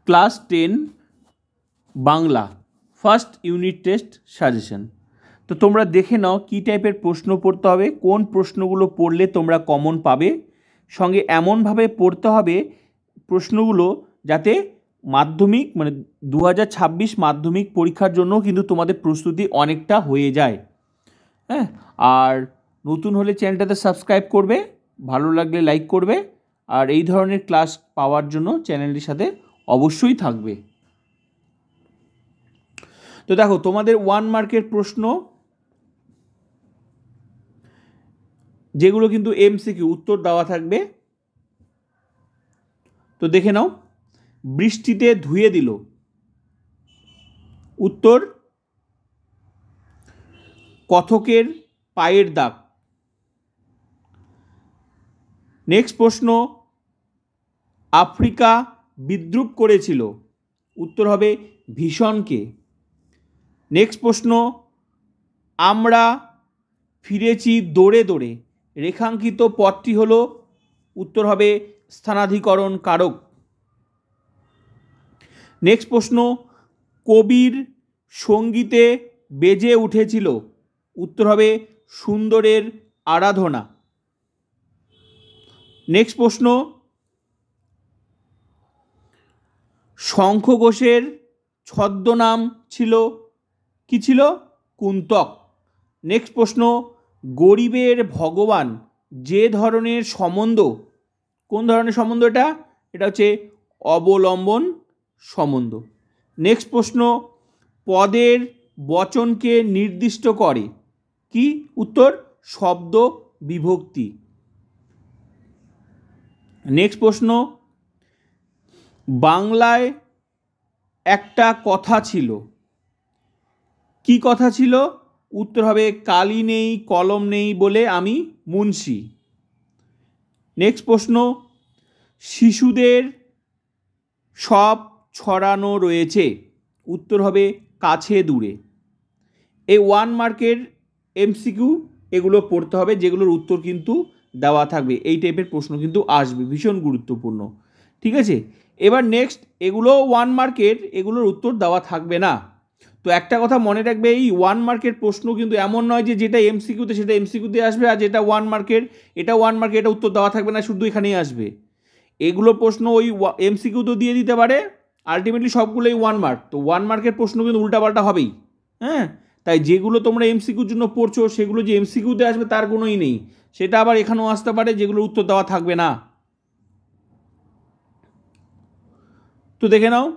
Class 10 Bangla first unit test suggestion. তো তোমরা দেখে নাও কী টাইপের প্রশ্ন পড়তে হবে, কোন প্রশ্নগুলো পড়লে তোমরা কমন পাবে, সঙ্গে এমনভাবে পড়তে হবে প্রশ্নগুলো যাতে মাধ্যমিক মানে 2026 মাধ্যমিক পরীক্ষার জন্য কিন্তু তোমাদের প্রস্তুতি অনেকটা হয়ে যায়। হ্যাঁ, আর নতুন হলে চ্যানেলটাতে সাবস্ক্রাইব করবে, ভালো লাগলে লাইক করবে, আর এই ধরনের ক্লাস পাওয়ার জন্য চ্যানেলটির সাথে অবশ্যই থাকবে। তো দেখো তোমাদের 1 মার্কের প্রশ্ন যেগুলো কিন্তু এমসিকিউ উত্তর দেওয়া থাকবে। তো দেখে নাও, বৃষ্টিতে ধুয়ে দিল, উত্তর কথকের পায়ের দাগ। নেক্সট প্রশ্ন, আফ্রিকা বিদ্রুপ করেছিল, উত্তর হবে ভীষণকে। নেক্সট প্রশ্ন, আমরা ফিরেছি দৌড়ে দৌড়ে, রেখাঙ্কিত পথটি হলো, উত্তর হবে স্থানাধিকরণ কারক। নেক্সট প্রশ্ন, কবির সঙ্গীতে বেজে উঠেছিল, উত্তর হবে সুন্দরের আরাধনা। নেক্সট প্রশ্ন, শঙ্খ ঘোষের ছদ্মনাম ছিল, কি ছিল? কুন্তক। নেক্সট প্রশ্ন, গরিবের ভগবান যে ধরনের সম্বন্ধ, কোন ধরনের সম্বন্ধ এটা? এটা হচ্ছে অবলম্বন সম্বন্ধ। নেক্সট প্রশ্ন, পদের বচনকে নির্দিষ্ট করে, কি? উত্তর শব্দ বিভক্তি। নেক্সট প্রশ্ন, বাংলায় একটা কথা ছিল, কি কথা ছিল? উত্তর হবে কালি নেই কলম নেই বলে আমি মুন্সি। নেক্সট প্রশ্ন, শিশুদের সব ছড়ানো রয়েছে, উত্তর হবে কাছে দূরে। এই 1 মার্কের এমসিকিউ এগুলো পড়তে হবে, যেগুলোর উত্তর কিন্তু দেওয়া থাকবে। এই টাইপের প্রশ্ন কিন্তু আসবে, ভীষণ গুরুত্বপূর্ণ। ঠিক আছে, এবার নেক্সট, এগুলো 1 মার্কের, এগুলোর উত্তর দেওয়া থাকবে না। তো একটা কথা মনে রাখবে, এই 1 মার্কের প্রশ্ন কিন্তু এমন নয় যে যেটা এমসিকিউতে সেটা এমসিকিউতে আসবে, আর যেটা 1 মার্কের এটা 1 মার্কের, এটা উত্তর দেওয়া থাকবে না, শুধু এখানেই আসবে। এগুলো প্রশ্ন ওই এমসিকিউতেও দিয়ে দিতে পারে, আলটিমেটলি সবগুলোই 1 মার্ক। তো 1 মার্কের প্রশ্ন কিন্তু উল্টাপাল্টা হবেই। হ্যাঁ, তাই যেগুলো তোমরা এমসিকিউর জন্য পড়ছো সেগুলো যে এমসিকিউতে আসবে তার কোনোই নেই, সেটা আবার এখানেও আসতে পারে, যেগুলোর উত্তর দেওয়া থাকবে না। তো দেখে নাও,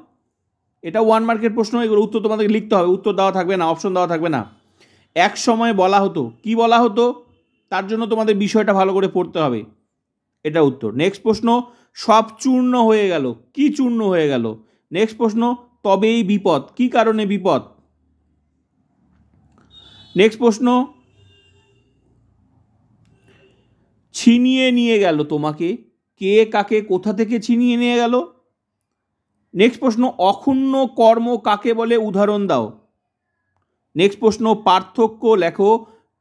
এটা 1 মার্কের প্রশ্ন, এগুলো উত্তর তোমাদেরকে লিখতে হবে, উত্তর দেওয়া থাকবে না, অপশন দেওয়া থাকবে না। এক সময় বলা হতো, কি বলা হতো? তার জন্য তোমাদের বিষয়টা ভালো করে পড়তে হবে, এটা উত্তর। নেক্সট প্রশ্ন, সব চূর্ণ হয়ে গেল, কি চূর্ণ হয়ে গেল? নেক্সট প্রশ্ন, তবেই বিপদ, কি কারণে বিপদ? নেক্সট প্রশ্ন, ছিনিয়ে নিয়ে গেল তোমাকে, কে কাকে কোথা থেকে ছিনিয়ে নিয়ে গেল? নেক্সট প্রশ্ন, অক্ষুণ্ণ কর্ম কাকে বলে, উদাহরণ দাও। নেক্সট প্রশ্ন, পার্থক্য লেখো,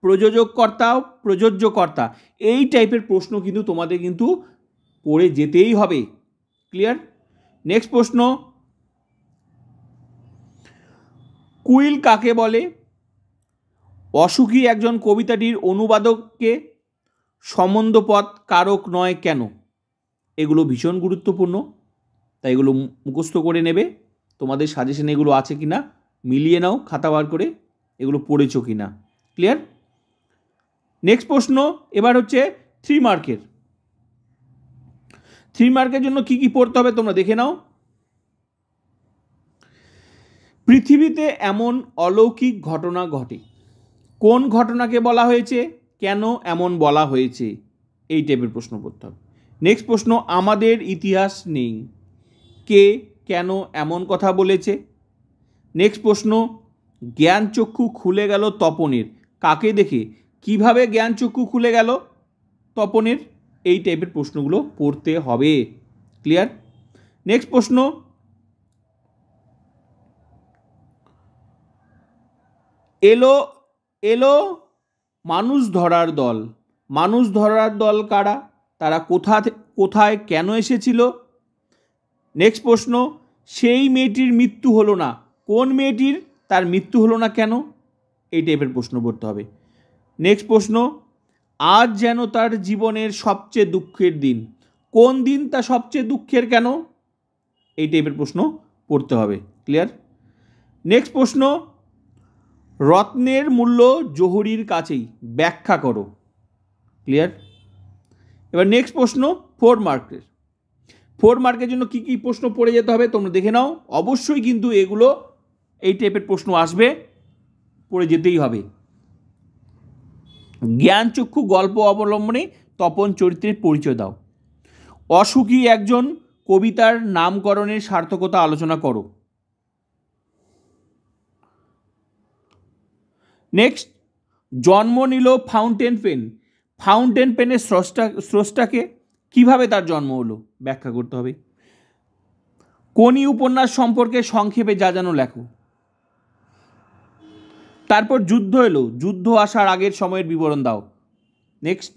প্রযোজককর্তা প্রযোজ্যকর্তা। এই টাইপের প্রশ্ন কিন্তু তোমাদের কিন্তু পড়ে যেতেই হবে। ক্লিয়ার? নেক্সট প্রশ্ন, কুইল কাকে বলে? অসুখী একজন কবিতাটির অনুবাদককে সম্বন্ধপদ কারক নয় কেন? এগুলো ভীষণ গুরুত্বপূর্ণ, তাই এগুলো মুখস্থ করে নেবে। তোমাদের সাজেশন এগুলো আছে কিনা মিলিয়ে নাও খাতা বার করে, এগুলো পড়েছো কিনা। ক্লিয়ার? নেক্সট প্রশ্ন এবার হচ্ছে 3 মার্কের। 3 মার্কের জন্য কি কি পড়তে হবে তোমরা দেখে নাও। পৃথিবীতে এমন অলৌকিক ঘটনা ঘটে, কোন ঘটনাকে বলা হয়েছে, কেন এমন বলা হয়েছে? এই টাইপের প্রশ্ন পড়তে হবে। নেক্সট প্রশ্ন, আমাদের ইতিহাস নেই, কে কেন এমন কথা বলেছে? নেক্সট প্রশ্ন, জ্ঞানচক্ষু খুলে গেল তপনের, কাকে দেখে? কিভাবে জ্ঞানচক্ষু খুলে গেল তপনের? এই টাইপের প্রশ্নগুলো পড়তে হবে। ক্লিয়ার? নেক্সট প্রশ্ন, এলো এলো মানুষ ধরার দল, মানুষ ধরার দল কারা? তারা কোথায় কেন এসেছিল? নেক্সট প্রশ্ন, সেই মেয়েটির মৃত্যু হলো না। কোন মেয়েটির তার মৃত্যু হলো না কেন? এই টাইপের প্রশ্ন পড়তে হবে। নেক্সট প্রশ্ন, আজ যেন তার জীবনের সবচেয়ে দুঃখের দিন। কোন দিন তা সবচেয়ে দুঃখের কেন? এই টাইপের প্রশ্ন পড়তে হবে। ক্লিয়ার? নেক্সট প্রশ্ন, রত্নের মূল্য জহুরির কাছেই, ব্যাখ্যা করো। ক্লিয়ার? এবার নেক্সট প্রশ্ন 4 মার্কের। 4 মার্কের জন্য কী কী প্রশ্ন পড়ে যেতে হবে তোমরা দেখে নাও। অবশ্যই কিন্তু এগুলো এই টাইপের প্রশ্ন আসবে, পড়ে যেতেই হবে। জ্ঞানচক্ষু গল্প অবলম্বনে তপন চরিত্রের পরিচয় দাও। অসুখী একজন কবিতার নামকরণের সার্থকতা আলোচনা করো। নেক্সট, জন্ম নিল ফাউন্টেন পেন। ফাউন্টেন পেনের স্রষ্টাকে, কিভাবে তার জন্ম হলো ব্যাখ্যা করতে হবে। কোনি উপন্যাস সম্পর্কে সংক্ষেপে যা জানো লেখো। তারপর যুদ্ধ এলো, যুদ্ধ আসার আগের সময়ের বিবরণ দাও। নেক্সট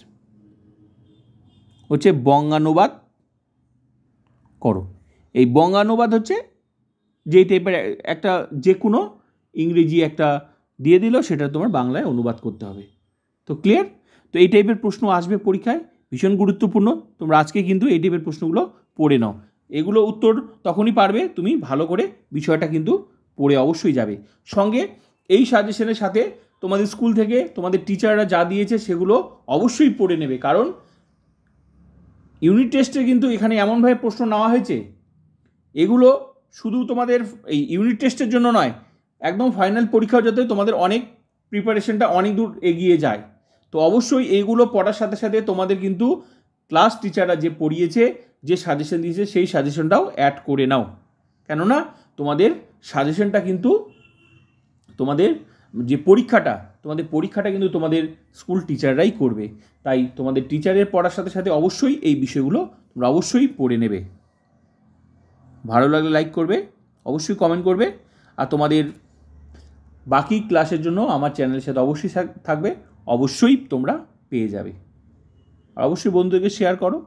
হচ্ছে বঙ্গানুবাদ করো। এই বঙ্গানুবাদ হচ্ছে যেই টাইপের একটা যে কোনো ইংরেজি একটা দিয়ে দিল, সেটা তোমার বাংলায় অনুবাদ করতে হবে। তো ক্লিয়ার? তো এই টাইপের প্রশ্ন আসবে পরীক্ষায়, ভীষণ গুরুত্বপূর্ণ। তোমরা আজকে কিন্তু এই টাইপের প্রশ্নগুলো পড়ে নাও। এগুলো উত্তর তখনই পারবে তুমি ভালো করে বিষয়টা কিন্তু পড়ে অবশ্যই যাবে। সঙ্গে এই সাজেশনের সাথে তোমাদের স্কুল থেকে তোমাদের টিচাররা যা দিয়েছে সেগুলো অবশ্যই পড়ে নেবে, কারণ ইউনিট টেস্টে কিন্তু এখানে এমনভাবে প্রশ্ন নেওয়া হয়েছে, এগুলো শুধু তোমাদের এই ইউনিট টেস্টের জন্য নয়, একদম ফাইনাল পরীক্ষাও যাতে তোমাদের অনেক প্রিপারেশনটা অনেক দূর এগিয়ে যায়। তো অবশ্যই এইগুলো পড়ার সাথে সাথে তোমাদের কিন্তু ক্লাস টিচাররা যে পড়িয়েছে, যে সাজেশন দিয়েছে, সেই সাজেশনটাও অ্যাড করে নাও। কেননা তোমাদের সাজেশনটা কিন্তু তোমাদের যে পরীক্ষাটা কিন্তু তোমাদের স্কুল টিচাররাই করবে। তাই তোমাদের টিচারের পড়ার সাথে সাথে অবশ্যই এই বিষয়গুলো তোমরা অবশ্যই পড়ে নেবে। ভালো লাগলে লাইক করবে, অবশ্যই কমেন্ট করবে, আর তোমাদের বাকি ক্লাসের জন্য আমার চ্যানেলের সাথে অবশ্যই থাকবে, অবশ্যই তোমরা পেয়ে যাবে। আর অবশ্যই বন্ধুদেরকে শেয়ার করো।